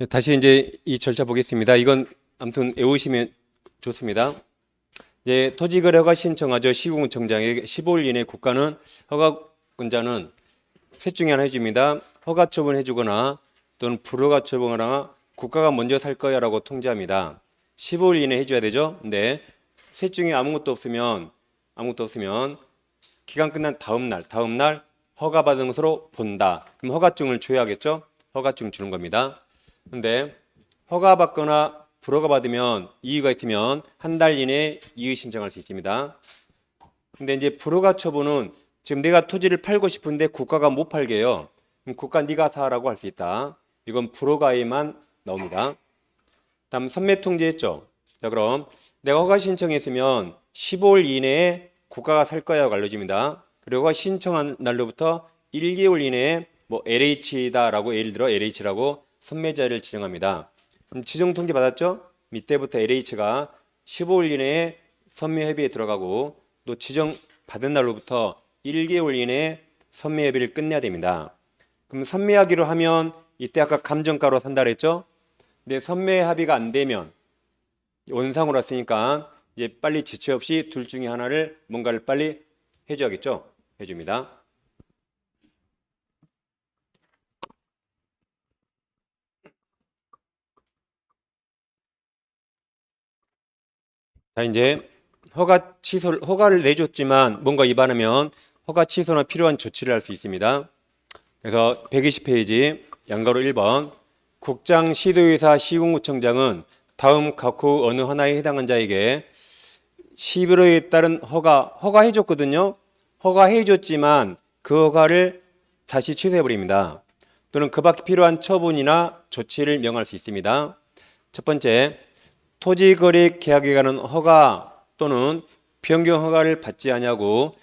다시 이제 이 절차 보겠습니다. 이건 아무튼 외우시면 좋습니다. 이제 토지거래 허가 신청하죠. 시군구청장에게 15일 이내 국가는 허가권자는 셋 중에 하나 해줍니다. 허가 처분해주거나 또는 불허가 처분하거나 국가가 먼저 살 거야라고 통지합니다. 15일 이내 해줘야 되죠. 근데 셋 중에 아무것도 없으면 기간 끝난 다음 날 허가 받은 것으로 본다. 그럼 허가증을 줘야겠죠. 허가증 주는 겁니다. 근데 허가 받거나 불허가 받으면 이의가 있으면 한 달 이내에 이의 신청할 수 있습니다. 근데 이제 불허가 처분은 지금 내가 토지를 팔고 싶은데 국가가 못 팔게 해요. 그럼 국가 네가 사라고 할 수 있다. 이건 불허가에만 나옵니다. 다음 선매 통지했죠. 자, 그럼 내가 허가 신청했으면 15일 이내에 국가가 살 거야라고 알려줍니다. 그리고 허가 신청한 날로부터 1개월 이내에 뭐 LH다라고 예를 들어 LH라고 선매자를 지정합니다. 그럼 지정 통지 받았죠? 밑에부터 LH가 15일 이내에 선매 협의에 들어가고 또 지정 받은 날로부터 1개월 이내에 선매 협의를 끝내야 됩니다. 그럼 선매하기로 하면 이때 아까 감정가로 산다 그랬죠? 근데 선매 합의가 안 되면 원상으로 왔으니까 이제 빨리 지체 없이 둘 중에 하나를 뭔가를 빨리 해줘야겠죠? 해줍니다. 자, 이제 허가를 내줬지만 뭔가 위반하면 허가 취소나 필요한 조치를 할 수 있습니다. 그래서 120페이지 양가로 1번 국장, 시도의사, 시군구청장은 다음 각 후 어느 하나에 해당한 자에게 11호에 따른 허가해줬거든요. 허가해줬지만 그 허가를 다시 취소해버립니다. 또는 그 밖에 필요한 처분이나 조치를 명할 수 있습니다. 첫 번째, 토지거래 계약에 관한 허가 또는 변경 허가를 받지 아니하고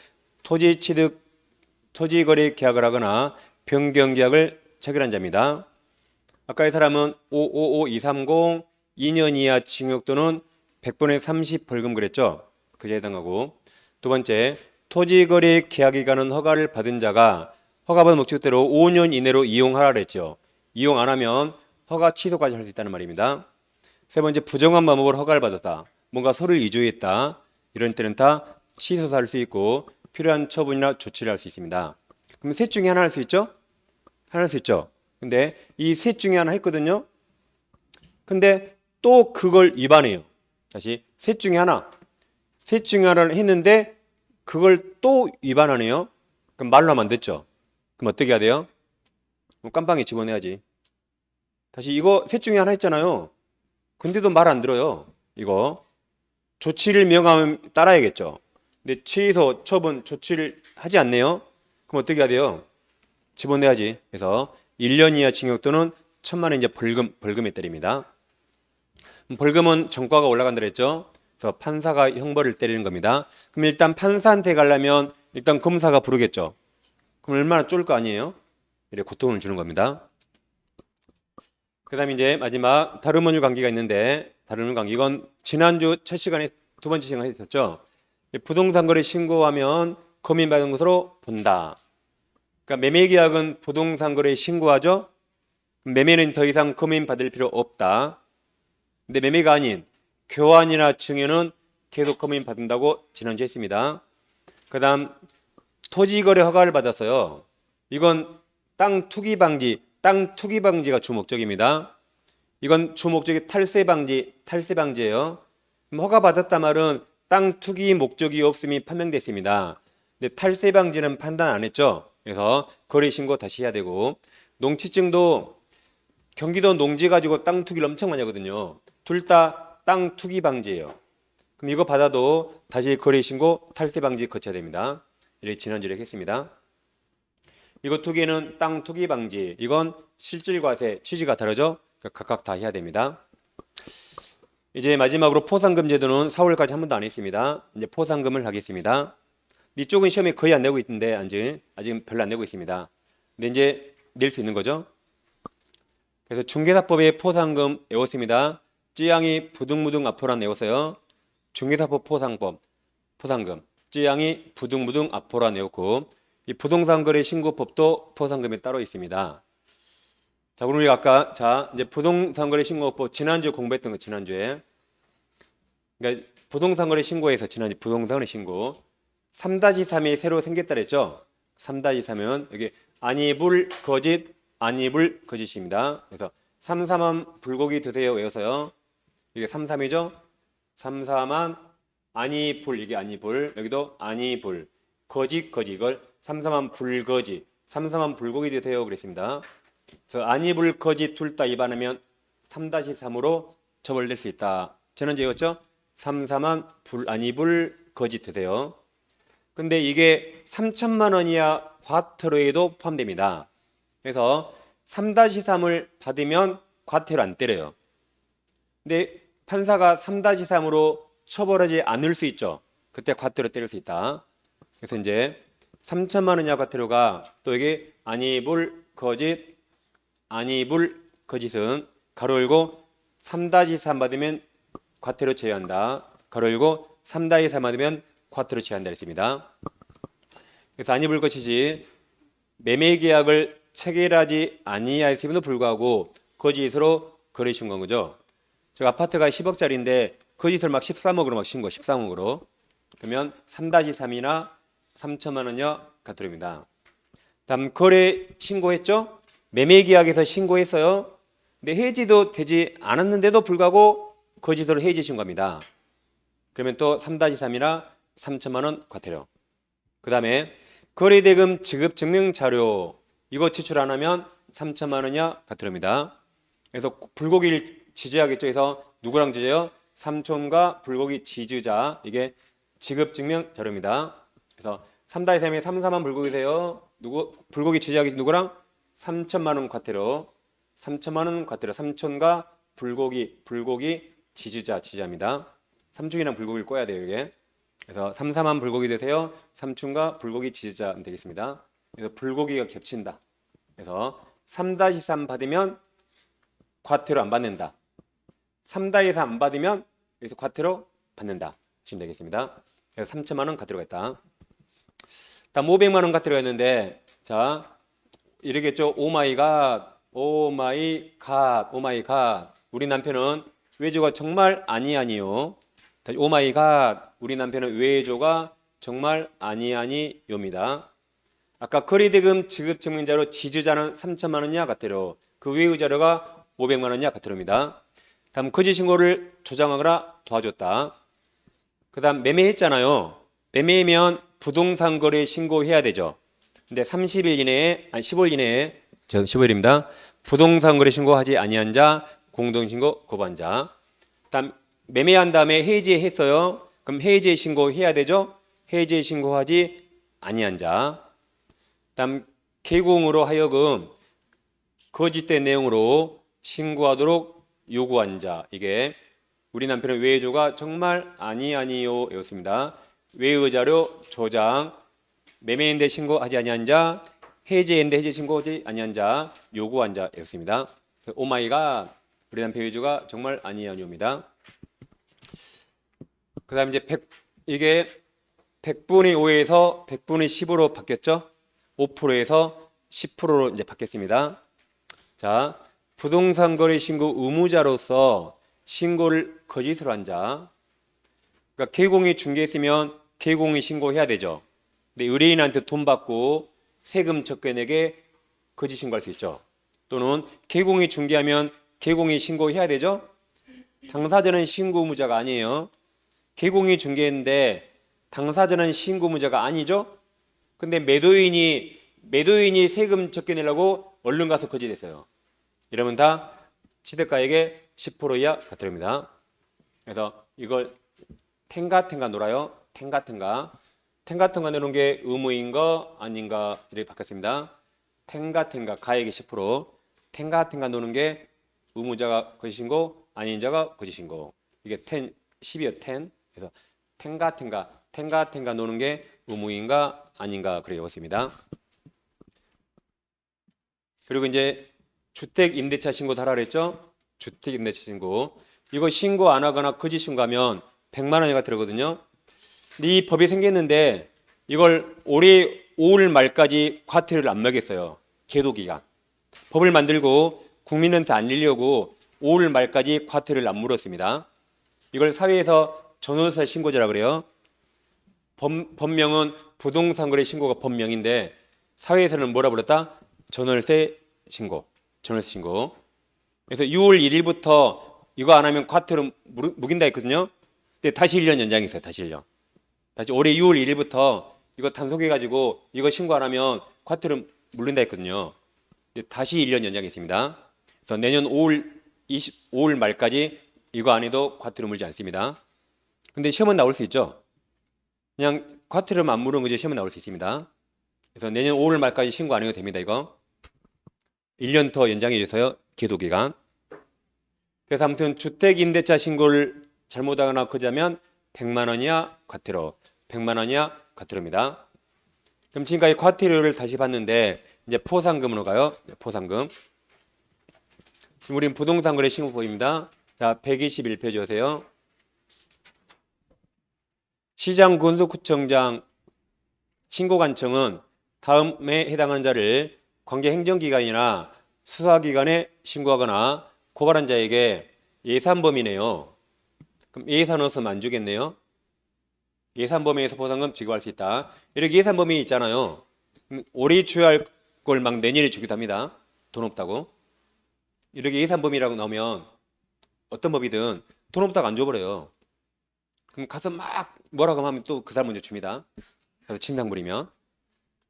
토지거래 계약을 하거나 변경 계약을 체결한 자입니다. 아까 이 사람은 555230 2년 이하 징역 또는 100분의 30 벌금 그랬죠. 그에 해당하고 두 번째, 토지거래 계약에 관한 허가를 받은 자가 허가받은 목적대로 5년 이내로 이용하라 그랬죠. 이용 안 하면 허가 취소까지 할 수 있다는 말입니다. 세 번째, 부정한 방법으로 허가를 받았다. 뭔가 서류를 위조했다. 이런 때는 다 취소도 할 수 있고 필요한 처분이나 조치를 할 수 있습니다. 그럼 셋 중에 하나 할 수 있죠? 하나 할 수 있죠. 근데 이 셋 중에 하나 했거든요. 근데 또 그걸 위반해요. 다시 셋 중에 하나를 했는데 그걸 또 위반하네요. 그럼 말로 하면 안 됐죠. 그럼 어떻게 해야 돼요? 깜빵에 집어넣어야지. 다시 이거 셋 중에 하나 했잖아요. 근데도 말 안 들어요. 이거 조치를 명하면 따라야겠죠. 근데 취소, 처분, 조치를 하지 않네요. 그럼 어떻게 해야 돼요? 집어내야지. 그래서 1년 이하 징역 또는 1,000만 원 이제 벌금에 때립니다. 벌금은 전과가 올라간다 그랬죠. 그래서 판사가 형벌을 때리는 겁니다. 그럼 일단 판사한테 가려면 일단 검사가 부르겠죠. 그럼 얼마나 쫄 거 아니에요? 이렇게 고통을 주는 겁니다. 그 다음에 이제 마지막 다른 법률 관계가 있는데 다른 법률 관계 이건 지난주 첫 시간에 두 번째 시간에 했었죠. 부동산 거래 신고하면 검인받은 것으로 본다. 그러니까 매매계약은 부동산 거래 신고하죠. 매매는 더 이상 검인받을 필요 없다. 근데 매매가 아닌 교환이나 증여는 계속 검인받는다고 지난주에 했습니다. 그 다음 토지거래 허가를 받았어요. 이건 땅 투기 방지가 주 목적입니다. 이건 주 목적이 탈세 방지예요. 허가 받았단 말은 땅 투기 목적이 없음이 판명됐습니다. 근데 탈세 방지는 판단 안 했죠. 그래서 거래 신고 다시 해야 되고 농지증도 경기도 농지 가지고 땅 투기를 엄청 많이 하거든요. 둘 다 땅 투기 방지예요. 그럼 이거 받아도 다시 거래 신고 탈세 방지 거쳐야 됩니다. 이렇게 지난주에 했습니다. 이거 두 개는 땅 투기 방지. 이건 실질과세 취지가 다르죠. 각각 다 해야 됩니다. 이제 마지막으로 포상금 제도는 4월까지 한 번도 안 했습니다. 이제 포상금을 하겠습니다. 이쪽은 시험에 거의 안 내고 있는데 아직 별로 안 내고 있습니다. 근데 이제 낼 수 있는 거죠. 그래서 중개사법의 포상금 외웠습니다. 쯔양이 부등무등 앞으로란 외웠어요. 중개사법 포상금. 쯔양이 부등무등 앞으로란 외웠고 이 부동산 거래 신고법도 포상금이 따로 있습니다. 자, 그럼 우리가 아까 이제 부동산 거래 신고법 지난주에 공부했던 거 지난주에. 그러니까 부동산 거래 신고에서 지난주 부동산 거래 신고 3-3이 새로 생겼다 그랬죠? 3-3은 여기 아니불 거짓 아니불 거짓입니다. 그래서 3-3은 불고기 드세요 외워서요. 이게 3-3이죠? 3-3은 아니불 이게 아니불 여기도 아니불 거짓 거짓 이걸 3-3은 불거짓 3-3은 불고기 드세요 그랬습니다. 그래서 아니불 거짓 둘 다 위반하면 3-3으로 처벌될 수 있다. 지난주였죠? 3-3은 아니불 거짓 드세요. 근데 이게 3천만 원 이하 과태료에도 포함됩니다. 그래서 3-3을 받으면 과태료 안 때려요. 근데 판사가 3-3으로 처벌하지 않을 수 있죠. 그때 과태료 때릴 수 있다. 그래서 이제 3천만 원 이하 과태료가 또 여기 아니불 거짓 아니불 거짓은 가로 열고 3-3 받으면 과태료 제외한다. 가로 열고 3-3 받으면 과태료 제한다 했습니다. 그래서 아니불 거짓이 매매 계약을 체결하지 아니하였음에도 불구하고 거짓으로 거래 신고한 거죠. 제가 아파트가 10억짜리인데 거짓을 막 13억으로 막 신고 13억으로 그러면 3-3이나 3천만 원여 과태료입니다. 다음 거래 신고했죠? 매매 계약에서 신고했어요. 근데 해지도 되지 않았는데도 불구하고 거짓으로 해지 신고합니다. 그러면 또 3-3이나 3천만 원 과태료. 그 다음에 거래대금 지급 증명 자료 이거 제출 안 하면 3천만 원이야 과태료입니다. 그래서 불고기를 지주하겠죠. 그래서 누구랑 지주요? 삼촌과 불고기 지주자 이게 지급 증명 자료입니다. 그래서 3-3에 3-3만 불고기세요. 누구 불고기 지주하겠죠. 누구랑? 3천만 원 과태료. 3천만 원 과태료. 삼촌과 불고기 지주자입니다. 삼촌이랑 불고기를 꺼야 돼요, 이게. 그래서 3-3만 불고기 되세요. 삼촌과 불고기 지주자 되겠습니다. 그래서 불고기가 겹친다. 그래서 3-3 받으면 과태료 안 받는다. 3-3 안 받으면 여기서 과태료 받는다. 하시면 되겠습니다. 그래서 3천만 원 과태료가 있다. 다음 500만 원 과태료가 있는데 자 이러겠죠. 오마이갓 우리 남편은 외조가 정말 아니요. 오마이갓 우리 남편은 외조가 정말 아니요입니다. 아까 거래대금 지급 증명자로 지주자는 3천만 원 이하 과태료 그 외의 자료가 500만 원 이하 과태료입니다. 다음 거짓 신고를 조장하거나 도와줬다. 그 다음 매매했잖아요. 매매면 부동산 거래 신고해야 되죠. 근데 30일 이내에 15일 이내에 15일입니다. 부동산 거래 신고하지 아니한 자 공동신고 거부한 자. 다음 매매한 다음에 해지했어요. 그럼 해지 신고해야 되죠. 해지 신고하지 아니한 자. 다음 개공으로 하여금 거짓된 내용으로 신고하도록 요구한 자. 이게 우리 남편의 외조가 정말 아니요 였습니다. 외의 자료 조장 매매인데 신고하지 아니한 자 해지인데 해지 신고하지 아니한 자 요구한 자였습니다. 오마이갓 우리 남편 외조가 정말 아니요입니다. 그 다음 이제 이게 100분의 5에서 100분의 10으로 바뀌었죠. 5%에서 10%로 이제 바뀌었습니다. 자, 부동산 거래 신고 의무자로서 신고를 거짓으로 한 자. 그러니까 개공이 중개했으면 개공이 신고해야 되죠. 근데 의뢰인한테 돈 받고 세금 적게내게 거짓 신고할 수 있죠. 또는 개공이 중개하면 개공이 신고해야 되죠. 당사자는 신고 의무자가 아니에요. 개공이 중개했는데 당사자는 신고 의무자가 아니죠. 근데 매도인이 세금 적게 내려고 얼른 가서 거짓했어요. 이러면 다 취득가액의 10% 이하 과태료입니다. 그래서 이걸 텐가 놀아요. 텐가 내놓은 게 의무인가 아닌가 이렇게 바뀌었습니다. 텐가 가액의 10% 텐가 노는 게 의무자가 거짓신고 아닌 자가 거짓신고 이게 10이요 10 그래서 텐가 노는 게 의무인가 아닌가 그래 외웠습니다. 그리고 이제 주택 임대차 신고도 하라 그랬죠. 주택 임대차 신고 이거 신고 안 하거나 거짓 신고하면 100만 원이 과태료거든요. 근데 이 법이 생겼는데 이걸 올해 5월 말까지 과태료를 안 매겼어요. 계도 기간. 법을 만들고 국민한테 알리려고 5월 말까지 과태료를 안 물었습니다. 이걸 사회에서 전월세 신고제라 그래요. 법명은 부동산 거래 신고가 법명인데 사회에서는 뭐라 불렀다? 전월세 신고. 전월세 신고. 그래서 6월 1일부터 이거 안 하면 과태료 묵인다 했거든요. 근데 다시 1년 연장했어요. 다시 1년. 다시 올해 6월 1일부터 이거 단속해가지고 이거 신고 안 하면 과태료 물린다 했거든요. 근데 다시 1년 연장했습니다. 그래서 내년 5월 말까지 이거 안 해도 과태료 물지 않습니다. 근데 시험은 나올 수 있죠. 그냥 과태료만 안 물은 거지 시험은 나올 수 있습니다. 그래서 내년 5월 말까지 신고 안 해도 됩니다. 이거 1년 더 연장해 주세요. 계도기간. 그래서 아무튼 주택임대차 신고를 잘못하거나 거짓하면 100만 원이야 과태료, 100만 원이야 과태료입니다. 그럼 지금까지 과태료를 다시 봤는데 이제 포상금으로 가요. 포상금. 지금 우린 부동산 거래 신고법입니다. 자, 121페이지 오세요. 시장 군수구청장 신고관청은 다음에 해당한 자를 관계 행정기관이나 수사기관에 신고하거나 고발한 자에게 예산범위네요. 그럼 예산 없으면 안 주겠네요. 예산 범위에서 포상금 지급할 수 있다. 이렇게 예산 범위 있잖아요. 올해 주할 걸 막 내년에 주기도 합니다. 돈 없다고. 이렇게 예산 범위라고 나오면 어떤 법이든 돈 없다고 안 줘버려요. 그럼 가서 막 뭐라고 하면 또 그 사람 먼저 줍니다. 그래서 침상 부리면.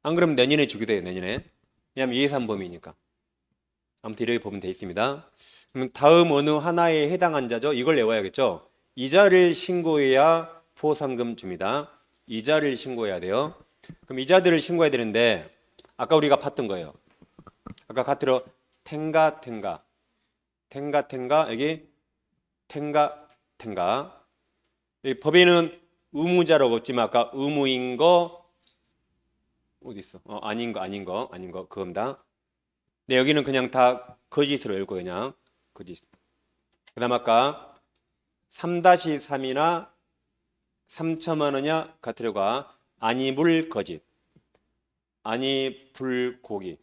안 그러면 내년에 주기도 해요. 내년에. 왜냐하면 예산 범위니까. 아무튼 이렇게 보면 돼 있습니다. 그럼 다음 어느 하나에 해당한 자죠? 이걸 외워야겠죠. 이자를 신고해야 포상금 줍니다. 이자를 신고해야 돼요. 그럼 이자들을 신고해야 되는데 아까 우리가 봤던 거예요. 아까 같으로 텐가 여기 텐가 여기 법에는 의무자라고 없지만 아까 의무인 거 어디 있어? 아닌 거 그겁니다. 네, 여기는 그냥 다 거짓으로 읽고 그냥 거짓. 그다음 아까 3-3이나 3천만 원이냐 과태료가 아니 불 거짓, 아니 불 고기.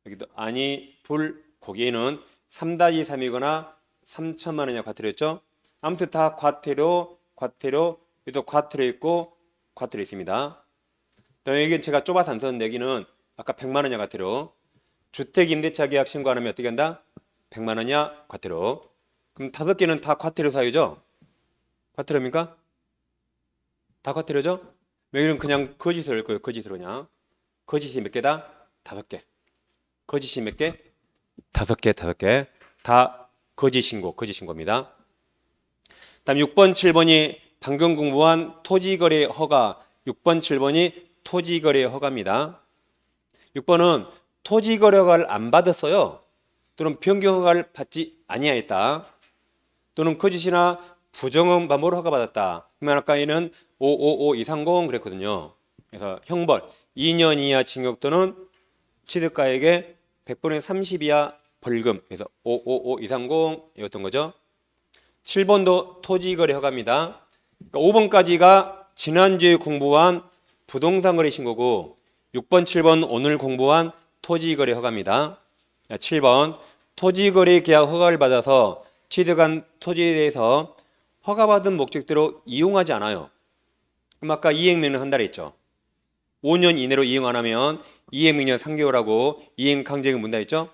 여기도 아니 불 고기는 3-3이거나 3천만 원이냐 과태료였죠. 아무튼 다 과태료 여기도 과태료 있고 과태료 있습니다. 여기 제가 좁아서 안 썼는데 여기는 아까 100만 원이냐 과태료. 주택임대차 계약 신고 안 하면 어떻게 한다? 100만 원이냐 과태료. 그럼 5개는 다 과태료 사유죠? 과태료입니까? 다 과태료죠? 여기는 그냥 거짓으로 읽고요. 거짓으로 그냥. 거짓이 몇 개다? 5개. 거짓이 몇 개? 5개. 다 거짓 신고입니다. 다음 6번, 7번이 방금 공부한 토지거래 허가. 6번, 7번이 토지거래 허가입니다. 6번은 토지거래 허가를 안 받았어요. 또는 변경 허가를 받지 아니하였다. 또는 거짓이나 부정한 방법으로 허가받았다. 그러면 아까 얘는 555230 그랬거든요. 그래서 형벌 2년 이하 징역 또는 취득가액의 100분의 30 이하 벌금. 그래서 555230이었던 거죠. 7번도 토지거래 허가입니다. 그러니까 5번까지가 지난주에 공부한 부동산 거래 신고고 6번, 7번 오늘 공부한 토지거래 허가입니다. 7번 토지거래 계약 허가를 받아서 취득한 토지에 대해서 허가받은 목적대로 이용하지 않아요. 그럼 아까 이행명령 한다고 했죠. 5년 이내로 이용 안 하면 이행명령 3개월하고 이행 강제금 문다 했죠.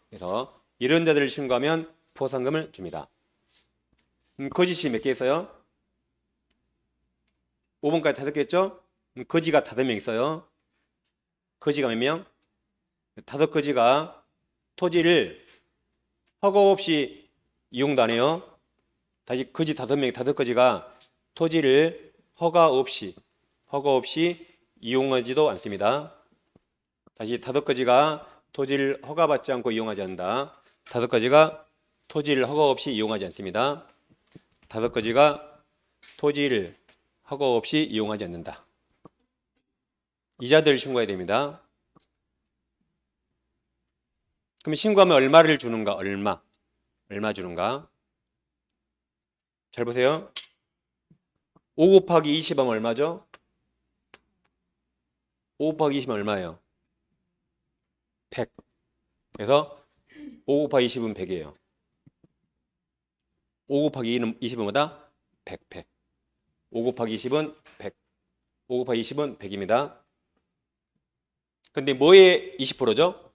그래서 이런 자들을 신고하면 포상금을 줍니다. 거짓이 몇 개 있어요? 5번까지 5개 했죠? 거지가 5명 있어요. 거지가 몇 명? 5거지가 토지를 허가 없이 이용도 안 해요. 다시 거지 5명, 5거지가 토지를 허가 없이 이용하지도 않습니다. 다시 5거지가 토지를 허가받지 않고 이용하지 않는다. 5거지가 토지를 허가 없이 이용하지 않습니다. 5거지가 토지를 허가 없이 이용하지 않는다. 이자들 신고해야 됩니다. 그럼 신고하면 얼마를 주는가? 얼마 주는가? 잘 보세요. 5 곱하기 20 하면 얼마죠? 5 곱하기 20 하면 얼마예요? 100. 그래서 5 곱하기 20은 100이에요. 5 곱하기 2는 20은 뭐다? 100, 100. 5 곱하기 20은 100. 5 곱하기 20은 100입니다. 근데 뭐의 20%죠?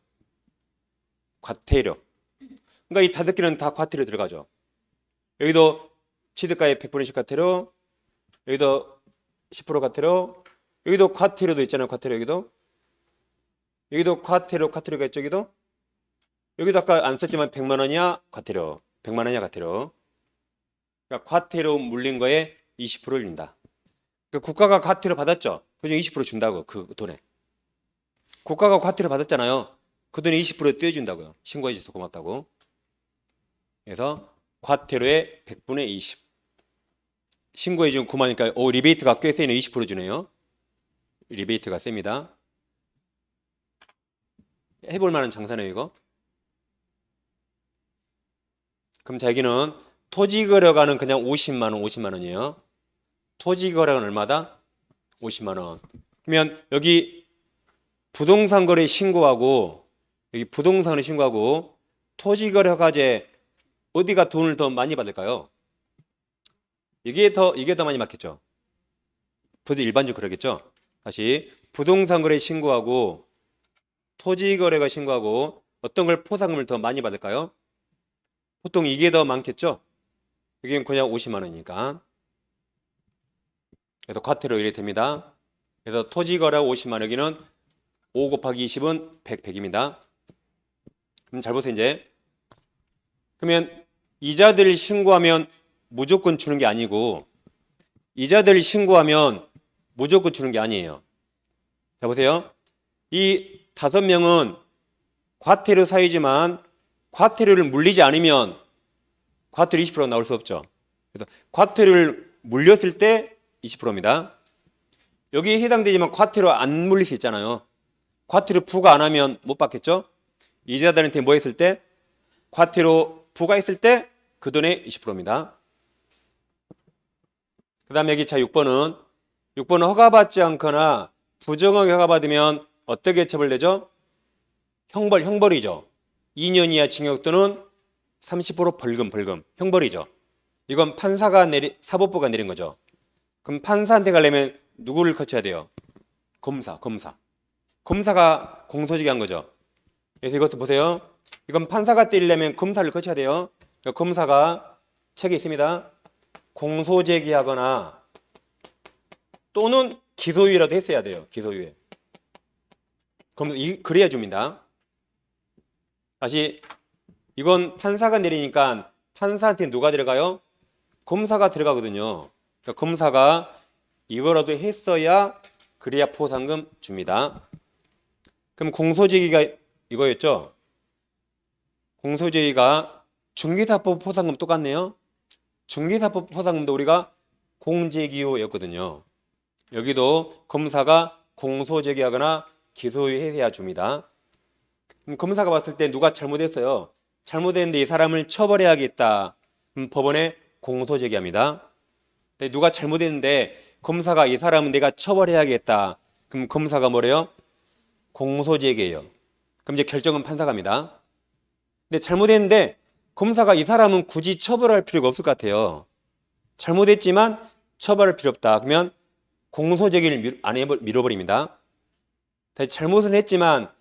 과태료. 그러니까 이 5개는 다 과태료 들어가죠. 여기도 취득가의 100분의 10 과태료, 여기도 10% 과태료, 여기도 과태료도 있잖아요. 과태료 여기도 과태료가 있죠. 여기도 아까 안 썼지만 100만 원이야 과태료, 100만 원이야 과태료. 그러니까 과태료 물린 거에 20%를 낸다. 그러니까 국가가 과태료 받았죠. 그중 20% 준다고 그 돈에. 국가가 과태료 받았잖아요. 그 돈에 20% 떼어준다고요. 신고해 주셔서 고맙다고. 그래서 과태료의 100분의 20. 신고해 준 9만이니까 리베이트가 꽤 세네. 20% 주네요. 리베이트가 셉니다. 해볼 만한 장사네요 이거. 그럼 자 여기는 토지거래가는 그냥 50만 원, 50만 원이에요. 토지거래가는 얼마다? 50만 원. 그러면 여기 부동산 거래 신고하고 여기 부동산을 신고하고 토지거래 허가제 어디가 돈을 더 많이 받을까요? 이게 더 많이 받겠죠. 보통 일반적으로 그러겠죠. 다시 부동산 거래 신고하고 토지거래가 신고하고 어떤 걸 포상금을 더 많이 받을까요? 보통 이게 더 많겠죠. 여기는 그냥 50만 원이니까. 그래서 과태료 이래 됩니다. 그래서 토지거래 50만 원, 여기는 5 곱하기 20은 100입니다. 그럼 잘 보세요 이제. 그러면 이자들 신고하면 무조건 주는 게 아니고 이자들 신고하면 무조건 주는 게 아니에요. 자 보세요. 이 5명은 과태료 사유지만 과태료를 물리지 않으면 과태료 20%가 나올 수 없죠. 그래서 과태료를 물렸을 때 20%입니다. 여기에 해당되지만 과태료 안 물릴 수 있잖아요. 과태료 부과 안 하면 못 받겠죠. 이자들한테 뭐 했을 때? 과태료 부과했을 때 그 돈의 20%입니다. 그 다음에 여기 자 6번은 허가받지 않거나 부정하게 허가받으면 어떻게 처벌되죠? 형벌이죠. 2년 이하 징역 또는 30% 벌금, 형벌이죠. 이건 사법부가 내린 거죠. 그럼 판사한테 가려면 누구를 거쳐야 돼요? 검사가 공소시효 한 거죠. 그래서 이것도 보세요. 이건 판사가 때리려면 검사를 거쳐야 돼요. 그러니까 검사가 책에 있습니다. 공소제기하거나 또는 기소유예라도 했어야 돼요. 기소유예. 그래야 줍니다. 다시 이건 판사가 내리니까 판사한테 누가 들어가요? 검사가 들어가거든요. 그러니까 검사가 이거라도 했어야 그래야 포상금 줍니다. 그럼 공소제기가 이거였죠? 공소제기가 중개사법 포상금 똑같네요. 중개사법 포상금도 우리가 공제기효였거든요. 여기도 검사가 공소제기하거나 기소유예해야 줍니다. 그럼 검사가 봤을 때 누가 잘못했어요. 잘못했는데 이 사람을 처벌해야겠다. 법원에 공소제기합니다. 누가 잘못했는데 검사가 이 사람은 내가 처벌해야겠다. 그럼 검사가 뭐래요? 공소제기예요. 그럼 이제 결정은 판사가 합니다. 근데 잘못했는데 검사가 이 사람은 굳이 처벌할 필요가 없을 것 같아요. 잘못했지만 처벌할 필요 없다. 그러면 공소제기를 밀어버립니다. 다시 잘못은 했지만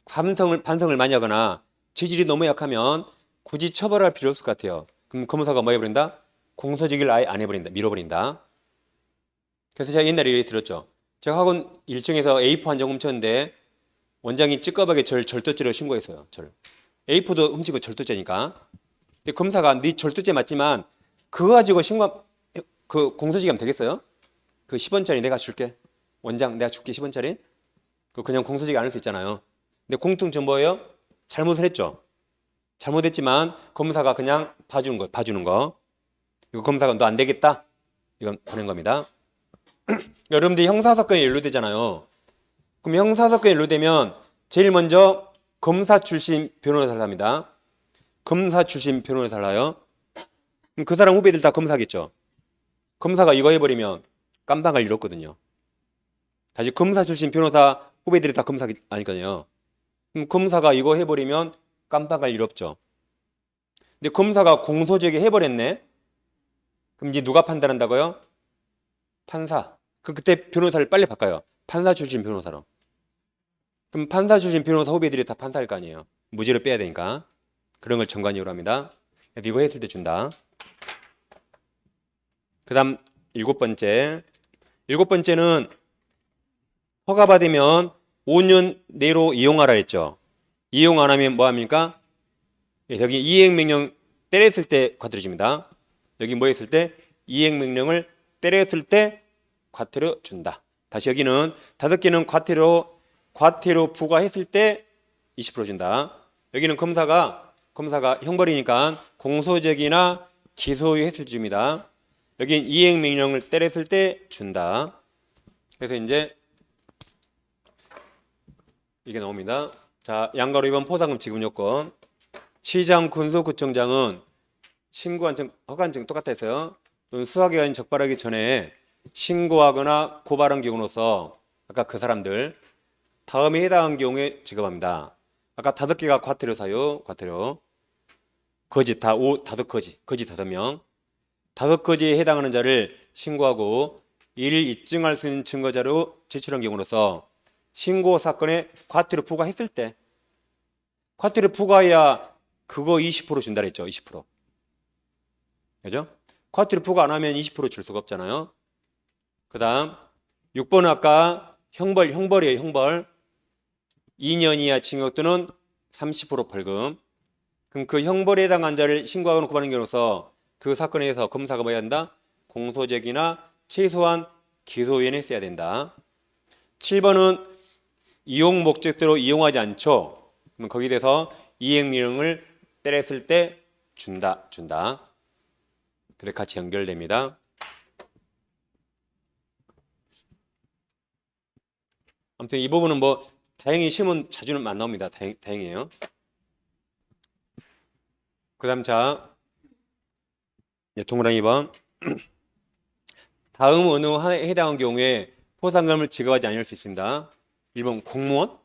반성을 많이 하거나 지질이 너무 약하면 굳이 처벌할 필요 없을 것 같아요. 그럼 검사가 뭐 해버린다? 공소제기를 아예 안 해버린다. 밀어버린다. 그래서 제가 옛날에 얘기 들었죠. 제가 학원 1층에서 A4 한 장 훔쳤는데 원장이 찌꺼하게 절도죄로 신고했어요. A4도 훔치고 절도죄니까. 근데 검사가 네 절도죄 맞지만 그거 가지고 그 공소제기하면 되겠어요? 그 10원짜리 내가 줄게. 원장 내가 줄게 10원짜리. 그냥 공소제기 안 할 수 있잖아요. 근데 공통점 뭐예요? 잘못을 했죠. 잘못했지만 검사가 그냥 봐주는 거. 이거 검사가 너 안 되겠다. 이건 보낸 겁니다. 여러분들이 형사사건에 연루되잖아요. 그럼 형사사건에 연루되면 제일 먼저 검사 출신 변호사를 합니다. 검사 출신 변호사를 하요. 그럼 그 사람 후배들 다 검사겠죠. 검사가 이거 해버리면 깜방을 잃었거든요. 다시 검사 출신 변호사 후배들이 다 검사 아니까요. 그럼 검사가 이거 해버리면 깜빡할 일 없죠. 근데 검사가 공소제기 해버렸네. 그럼 이제 누가 판단한다고요? 판사. 그때 변호사를 빨리 바꿔요. 판사 출신 변호사로. 그럼 판사 출신 변호사 후배들이 다 판사일 거 아니에요. 무죄를 빼야 되니까. 그런 걸 정관이유로 합니다. 이거 했을 때 준다. 그 다음 일곱 번째는 허가받으면 5년 내로 이용하라 했죠. 이용 안 하면 뭐 합니까? 여기 이행명령 때렸을 때 과태료 줍니다. 여기 뭐 했을 때? 이행명령을 때렸을 때 과태료 준다. 다시 여기는 5개는 과태료 부과했을 때 20% 준다. 여기는 검사가 형벌이니까 공소적이나 기소유예 했을 때 줍니다. 여기는 이행명령을 때렸을 때 준다. 그래서 이제 이게 나옵니다. 자, 양가로 위반 포상금 지급 요건. 시장 군소구청장은 신고한 허가한증 똑같아 했어요. 또는 수사기간이 적발하기 전에 신고하거나 고발한 경우로서 아까 그 사람들 다음에 해당한 경우에 지급합니다. 아까 5개가 과태료 사유, 과태료. 거짓 5명. 5거지에 해당하는 자를 신고하고 이를 입증할 수 있는 증거자료 제출한 경우로서 신고 사건에 과태료 부과했을 때 과태료 부과해야 그거 20% 준다 그랬죠. 20%. 그죠? 과태료 부과 안 하면 20% 줄 수가 없잖아요. 그 다음 6번은 아까 형벌이에요. 형벌. 2년 이하 징역 또는 30% 벌금. 그럼 그 형벌에 해당한 자를 신고하거나 고발하는 경우로서 그 사건에 대해서 검사가 뭐 해야 한다? 공소적이나 최소한 기소유예는 써야 된다. 7번은 이용 목적대로 이용하지 않죠. 그럼 거기에 대해서 이행명령을 때렸을 때 준다. 그래 같이 연결됩니다. 아무튼 이 부분은 뭐 다행히 시험은 자주는 안 나옵니다. 다행이에요. 그 다음 자 동그라미 2번. 다음 어느 하나에 해당한 경우에 포상금을 지급하지 않을 수 있습니다. 1번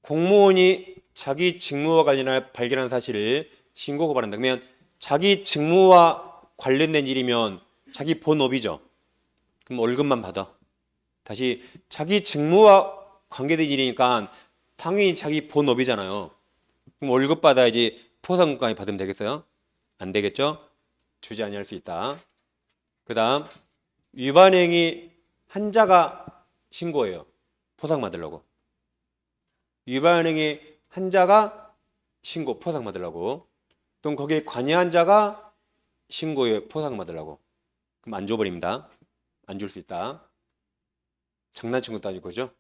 공무원이 자기 직무와 관련해 발견한 사실을 신고 고발한다. 그러면 자기 직무와 관련된 일이면 자기 본업이죠. 그럼 월급만 받아. 다시 자기 직무와 관계된 일이니까 당연히 자기 본업이잖아요. 그럼 월급 받아야지 포상금까지 받으면 되겠어요? 안 되겠죠? 주지 아니할 수 있다. 그 다음 위반행위 한자가 신고해요. 포상 받으려고. 위반행위 한자가 신고 포상 받으려고. 또 거기에 관여한 자가 신고해 포상 받으려고. 그럼 안 줘버립니다. 안 줄 수 있다. 장난친 것도 아니고 그죠?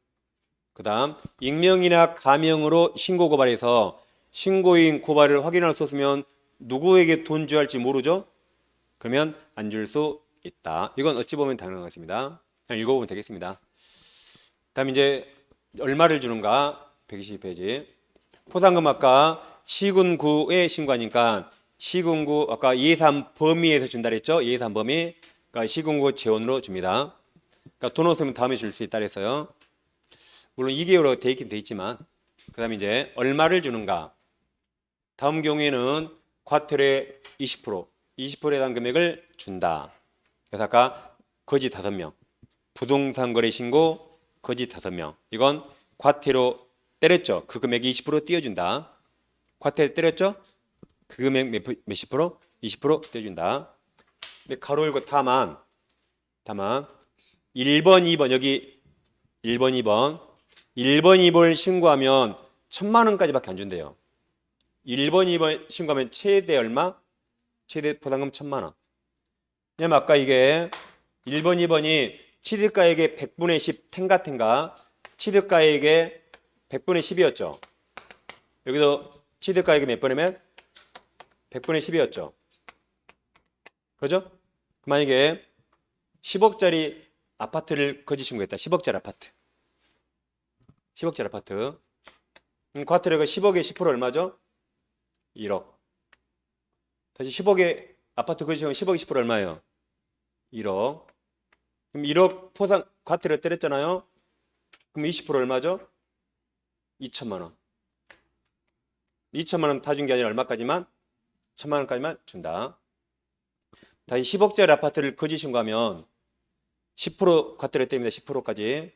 그 다음 익명이나 가명으로 신고 고발해서 신고인 고발을 확인할 수 없으면 누구에게 돈 줘야 할지 모르죠? 그러면 안 줄 수 있다. 이건 어찌 보면 당연한 것입니다. 그냥 읽어보면 되겠습니다. 다음 이제 얼마를 주는가? 120페이지. 포상금 아까 시군구에 신고하니까 시군구 아까 예산 범위에서 준다 그랬죠? 예산 범위. 그러니까 시군구 재원으로 줍니다. 그러니까 돈 없으면 다음에 줄 수 있다 그랬어요. 물론 2개월로 돼 있긴 돼 있지만 그 다음에 이제 얼마를 주는가? 다음 경우에는 과태료의 20%에 해당 금액을 준다. 그래서 아까 거짓 5명, 부동산 거래 신고 거짓 5명. 이건 과태료 때렸죠. 그 금액이 20% 띄워준다. 과태료 때렸죠? 그 금액 몇십 프로? 20% 띄워준다. 근데 가로 열고 다만 1번, 2번 여기 1번, 2번 2번을 신고하면 1,000만 원까지밖에 안 준대요. 1번, 2번 신고하면 최대 얼마? 최대 포상금 1,000만 원. 왜냐면 아까 이게 1번, 2번이 취득가액의 100분의 10 텐가 취득가액의 100분의 10이었죠. 여기도 취득가액이 몇 번이면 100분의 10이었죠. 그죠? 만약에 10억짜리 아파트를 거짓 신고했다. 10억짜리 아파트. 과태료가 10억에 10% 얼마죠? 1억. 다시 10억에 아파트 거짓 신고 10억에 10% 얼마예요? 1억. 그럼 1억 포상 과태료 때렸잖아요. 그럼 20% 얼마죠? 2천만 원. 2천만 원 다 준 게 아니라 얼마까지만? 1천만 원까지만 준다. 다시 10억짜리 아파트를 거짓 신고하면 10% 과태료 때립니다. 10%까지.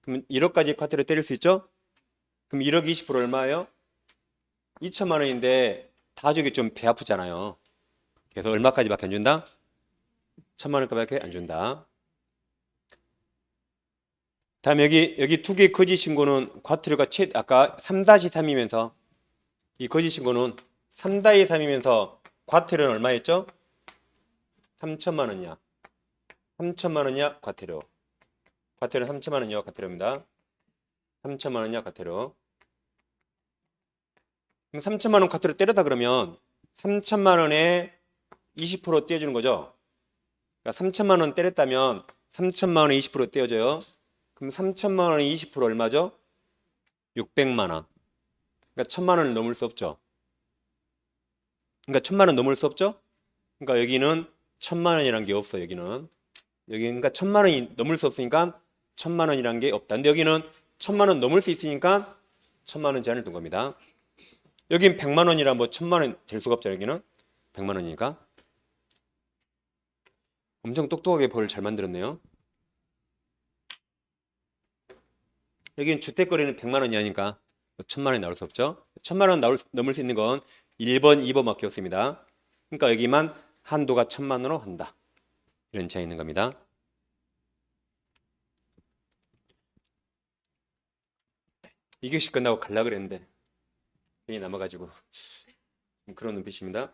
그러면 1억까지 과태료 때릴 수 있죠? 그럼 1억 20% 얼마예요? 2천만 원인데 다 주기 좀 배 아프잖아요. 그래서 얼마까지밖에 안 준다? 1천만 원까지밖에 안 준다. 다음 여기 두 개 거짓 신고는 과태료가 아까 3-3이면서 이 거짓 신고는 3-3이면서 과태료는 얼마였죠? 3천만 원이야. 3천만 원이야 과태료. 과태료는 3천만 원이야 과태료입니다. 3천만 원이야 과태료. 그럼 3천만 원 과태료 때렸다 그러면 3천만 원에 20% 떼어주는 거죠. 그러니까 3천만 원 때렸다면 3천만 원에 20% 떼어줘요. 그럼 3천만 원에 20% 얼마죠? 600만 원. 그러니까 1천만 원을 넘을 수 없죠. 그러니까 1천만 원 넘을 수 없죠. 그러니까 여기는 1천만 원이라는 게 없어. 여기는 그러니까 1천만 원이 넘을 수 없으니까 1천만 원이라는 게 없다. 근데 여기는 1천만 원 넘을 수 있으니까 1천만 원 제한을 둔 겁니다. 여긴 100만 원이라 뭐 1천만 원 될 수가 없죠. 여기는 100만 원이니까. 엄청 똑똑하게 벌 잘 만들었네요. 여기는 주택거리는 100만 원이 아니니까 1천만 원이 나올 수 없죠. 1천만 원 넘을 수 있는 건 1번, 2번밖에 없습니다. 그러니까 여기만 한도가 1천만 원으로 한다. 이런 차이 있는 겁니다. 이교시 끝나고 갈라 그랬는데 괜히 남아가지고 그런 눈빛입니다.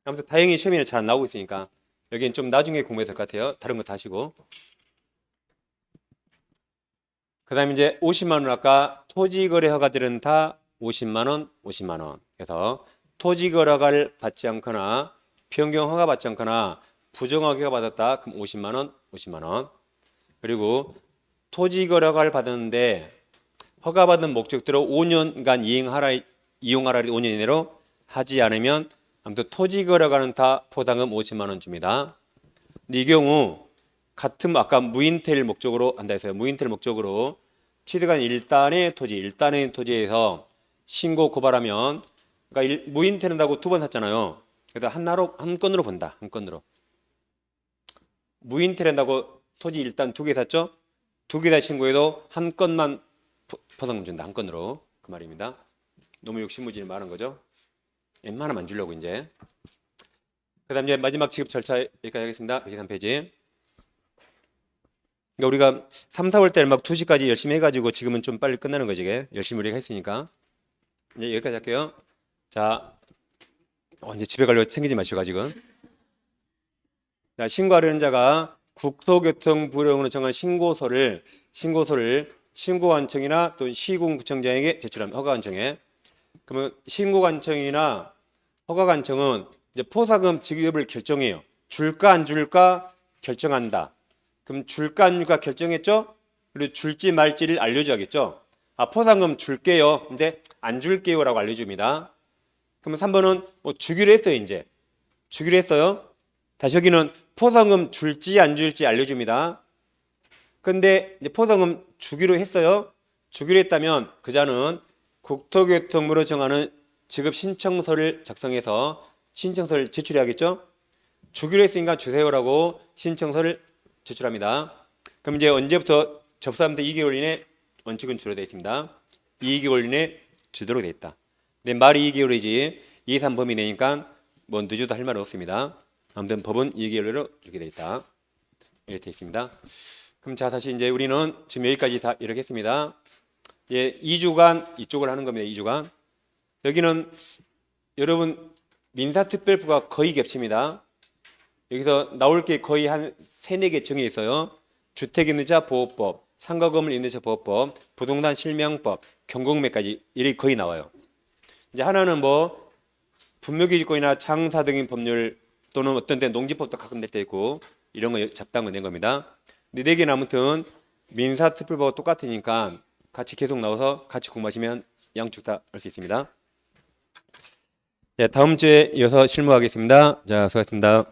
아무튼 다행히 시험에는 잘 나오고 있으니까 여기는 좀 나중에 공부해야 될 것 같아요. 다른 거 다 하시고. 그 다음에 이제 50만 원 아까 토지거래 허가들은 다 50만 원, 50만 원. 그래서 토지거래 허가를 받지 않거나 변경 허가 받지 않거나 부정허가 받았다. 그럼 50만 원, 50만 원. 그리고 토지거래 허가를 받았는데 허가받은 목적대로 5년간 이용하라 5년 이내로 하지 않으면 아무튼 토지거래 허가는 다 포상금 50만 원 줍니다. 근데 이 경우 같은 아까 무인텔 목적으로 한다 했어요. 무인텔 목적으로 취득한 일단의 토지에서 신고 고발하면 그러니까 무인텔 한다고 두 번 샀잖아요. 그래서 한 건으로 본다. 한 건으로. 무인텔 한다고 토지 일단 두 개 샀죠? 두 개 다 신고해도 한 건만 포상금 준다. 한 건으로. 그 말입니다. 너무 욕심무진히 말한 거죠. 웬만하면 안 주려고 이제. 그 다음 이제 마지막 지급 절차 여기까지 하겠습니다. 103페이지. 그러니까 우리가 3, 4월 때는 막 2시까지 열심히 해가지고 지금은 좀 빨리 끝나는 거지. 이게. 열심히 우리가 했으니까. 이제 여기까지 할게요. 자, 이제 집에 가려고 챙기지 마시고 지금. 자, 신고하려는 자가 국토교통부령으로 정한 신고서를 신고관청이나 또 시군구청장에게 제출합니다. 허가관청에. 그러면 신고관청이나 허가관청은 이제 포상금 지급을 결정해요. 줄까 안 줄까 결정한다. 그럼 줄까 안 줄까 결정했죠? 그리고 줄지 말지를 알려줘야겠죠? 포상금 줄게요. 근데 안 줄게요라고 알려줍니다. 그러면 3번은 뭐 주기로 했어요. 이제 주기로 했어요. 다시 여기는 포상금 줄지 안 줄지 알려줍니다. 근데 이제 포상금 주기로 했어요. 주기로 했다면 그자는 국토교통부로 정하는 지급 신청서를 작성해서 신청서를 제출해야겠죠? 주기로 했으니까 주세요라고 신청서를 제출합니다. 그럼 이제 언제부터 접수하면 2개월 이내 원칙은 주로 되어 있습니다. 2개월 이내 주도록 되어 있다. 근데 말이 2개월이지 예산 범위 내니까 뭐 늦어도 할 말은 없습니다. 아무튼 법은 2개월로 이렇게 되어 있다. 이렇게 되어 있습니다. 그럼 자 다시 이제 우리는 지금 여기까지 다 이렇게 했습니다. 예, 2주간 이쪽을 하는 겁니다. 2주간. 여기는 여러분 민사특별부가 거의 겹칩니다. 여기서 나올 게 거의 한 3, 4개 정해 있어요. 주택임대차 보호법, 상가건물 임대차 보호법, 부동산 실명법, 경공매까지 이렇게 거의 나와요. 이제 하나는 뭐 분묘기지권이나 장사 등의 법률 또는 어떤 때 농지법도 가끔 낼 때 있고 이런 거 잡다한 낸 겁니다. 근데 4개는 아무튼 민사특별법과 똑같으니까 같이 계속 나와서 같이 공부하시면 양쪽 다 할 수 있습니다. 네, 다음 주에 이어서 실무하겠습니다. 자, 수고하셨습니다.